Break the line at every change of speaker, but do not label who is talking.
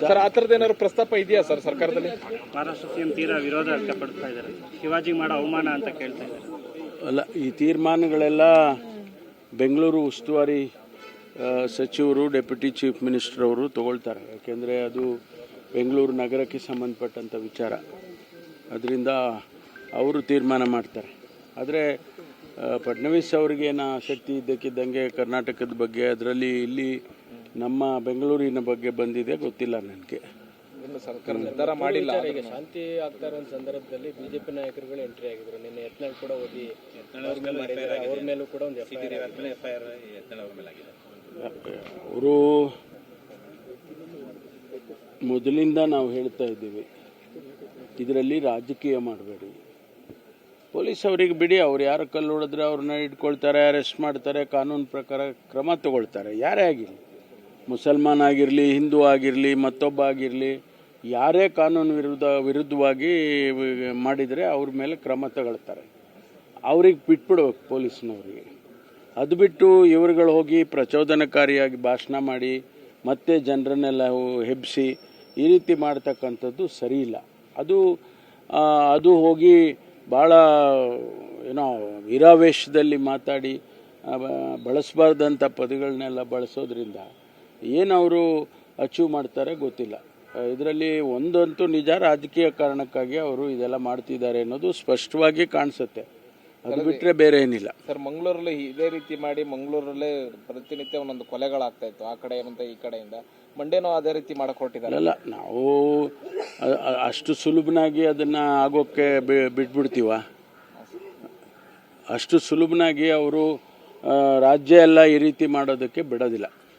Sir ಆ ಥರದ್ದು ಏನಾದ್ರು ಪ್ರಸ್ತಾಪ ಇದೆಯಾ ಸರ್ ಸರ್ಕಾರದಲ್ಲಿ?
ಮಹಾರಾಷ್ಟ್ರ ಸಿಎಂ ತೀರಾ ವಿರೋಧ ವ್ಯಕ್ತಪಡಿಸ್ತಾ ಇದ್ದಾರೆ, ಶಿವಾಜಿ ಮಾಡೋ ಅವಮಾನ ಅಂತ ಕೇಳ್ತಾ ಇದ್ದಾರೆ.
ಅಲ್ಲ, ಈ ತೀರ್ಮಾನಗಳೆಲ್ಲ ಬೆಂಗಳೂರು ಉಸ್ತುವಾರಿ ಸಚಿವರು, ಡೆಪ್ಯೂಟಿ ಚೀಫ್ ಮಿನಿಸ್ಟರ್ ಅವರು ತಗೊಳ್ತಾರೆ. ಯಾಕೆಂದರೆ ಅದು ಬೆಂಗಳೂರು ನಗರಕ್ಕೆ ಸಂಬಂಧಪಟ್ಟಂಥ ವಿಚಾರ, ಅದರಿಂದ ಅವರು ತೀರ್ಮಾನ ಮಾಡ್ತಾರೆ. ಆದರೆ ಫಡ್ನವೀಸ್ ಅವ್ರಿಗೇನು ಆಸಕ್ತಿ ಇದ್ದಕ್ಕಿದ್ದಂಗೆ ಕರ್ನಾಟಕದ ಬಗ್ಗೆ, ಅದರಲ್ಲಿ ಇಲ್ಲಿ ನಮ್ಮ ಬೆಂಗಳೂರಿನ ಬಗ್ಗೆ ಬಂದಿದೆ ಗೊತ್ತಿಲ್ಲ ನನಗೆ.
ಸರ್ಕಾರ ನಿರ್ಧಾರ ಮಾಡಿಲ್ಲ.
ಈಗ ಶಾಂತಿ ಆಗ್ತಾ ಇರೋ ಸಂದರ್ಭದಲ್ಲಿ ಬಿಜೆಪಿ ನಾಯಕರುಗಳು ಎಂಟ್ರಿ ಆಗಿದ್ರು. ನಿನ್ನೆ ಯತ್ನಾಳ್ ಕೂಡ ಓದಿ ಅವ್ರ ಮೇಲೂ ಕೂಡ ಒಂದು ಎಫ್ಐಆರ್
ಅವರು ಮೊದಲಿಂದ ನಾವು ಹೇಳ್ತಾ ಇದ್ದೀವಿ, ಇದರಲ್ಲಿ ರಾಜಕೀಯ ಮಾಡಬೇಡಿ. ಪೊಲೀಸ್ ಅವರಿಗೆ ಬಿಡಿ, ಅವ್ರು ಯಾರು ಕಲ್ಲು ಹೊಡೆದ್ರೆ ಅವ್ರನ್ನ ಇಟ್ಕೊಳ್ತಾರೆ, ಅರೆಸ್ಟ್ ಮಾಡ್ತಾರೆ, ಕಾನೂನು ಪ್ರಕಾರ ಕ್ರಮ ತಗೊಳ್ತಾರೆ. ಯಾರೇ ಆಗಿರಲಿ, ಮುಸಲ್ಮಾನ್ ಆಗಿರಲಿ, ಹಿಂದೂ ಆಗಿರಲಿ, ಮತ್ತೊಬ್ಬ ಆಗಿರಲಿ, ಯಾರೇ ಕಾನೂನು ವಿರುದ್ಧವಾಗಿ ಮಾಡಿದರೆ ಅವ್ರ ಮೇಲೆ ಕ್ರಮ ತಗೊಳ್ತಾರೆ. ಅವ್ರಿಗೆ ಬಿಟ್ಬಿಡ್ಬೇಕು ಪೊಲೀಸ್ನವ್ರಿಗೆ. ಅದು ಬಿಟ್ಟು ಇವರುಗಳು ಹೋಗಿ ಪ್ರಚೋದನಕಾರಿಯಾಗಿ ಭಾಷಣ ಮಾಡಿ ಮತ್ತೆ ಜನರನ್ನೆಲ್ಲ ಹೆಬ್ಬಿಸಿ ಈ ರೀತಿ ಮಾಡ್ತಕ್ಕಂಥದ್ದು ಸರಿ ಇಲ್ಲ. ಅದು ಹೋಗಿ ಭಾಳ ವೀರಾವೇಶದಲ್ಲಿ ಮಾತಾಡಿ ಬಳಸಬಾರ್ದಂಥ ಪದಗಳನ್ನೆಲ್ಲ ಬಳಸೋದ್ರಿಂದ ಏನವರು ಅಚೀವ್ ಮಾಡ್ತಾರೆ ಗೊತ್ತಿಲ್ಲ. ಇದರಲ್ಲಿ ಒಂದಂತೂ ನಿಜ, ರಾಜಕೀಯ ಕಾರಣಕ್ಕಾಗಿ ಅವರು ಇದೆಲ್ಲ ಮಾಡ್ತಿದ್ದಾರೆ ಅನ್ನೋದು ಸ್ಪಷ್ಟವಾಗಿ ಕಾಣಿಸುತ್ತೆ. ಅದು ಬಿಟ್ಟರೆ ಬೇರೆ ಏನಿಲ್ಲ.
ಸರ್, ಮಂಗಳೂರಲ್ಲಿ ಇದೇ ರೀತಿ ಮಾಡಿ ಮಂಗಳೂರಲ್ಲೇ ಪ್ರತಿನಿತ್ಯ ಒಂದೊಂದು ಕೊಲೆಗಳಾಗ್ತಾ ಇತ್ತು, ಆ ಕಡೆಯಿಂದ ಈ ಕಡೆಯಿಂದ. ಮಂಡ್ಯನೂ ಅದೇ ರೀತಿ ಮಾಡಕ್ಕೆ ಹೊರಟಿದ್ದಾರೆ.
ಅಲ್ಲ, ನಾವು ಅಷ್ಟು ಸುಲಭನಾಗಿ ಅದನ್ನು ಆಗೋಕ್ಕೆ ಬಿಟ್ಬಿಡ್ತೀವ? ಅಷ್ಟು ಸುಲಭನಾಗಿ ಅವರು ರಾಜ್ಯ ಎಲ್ಲ ಈ ರೀತಿ ಮಾಡೋದಕ್ಕೆ ಬಿಡೋದಿಲ್ಲ.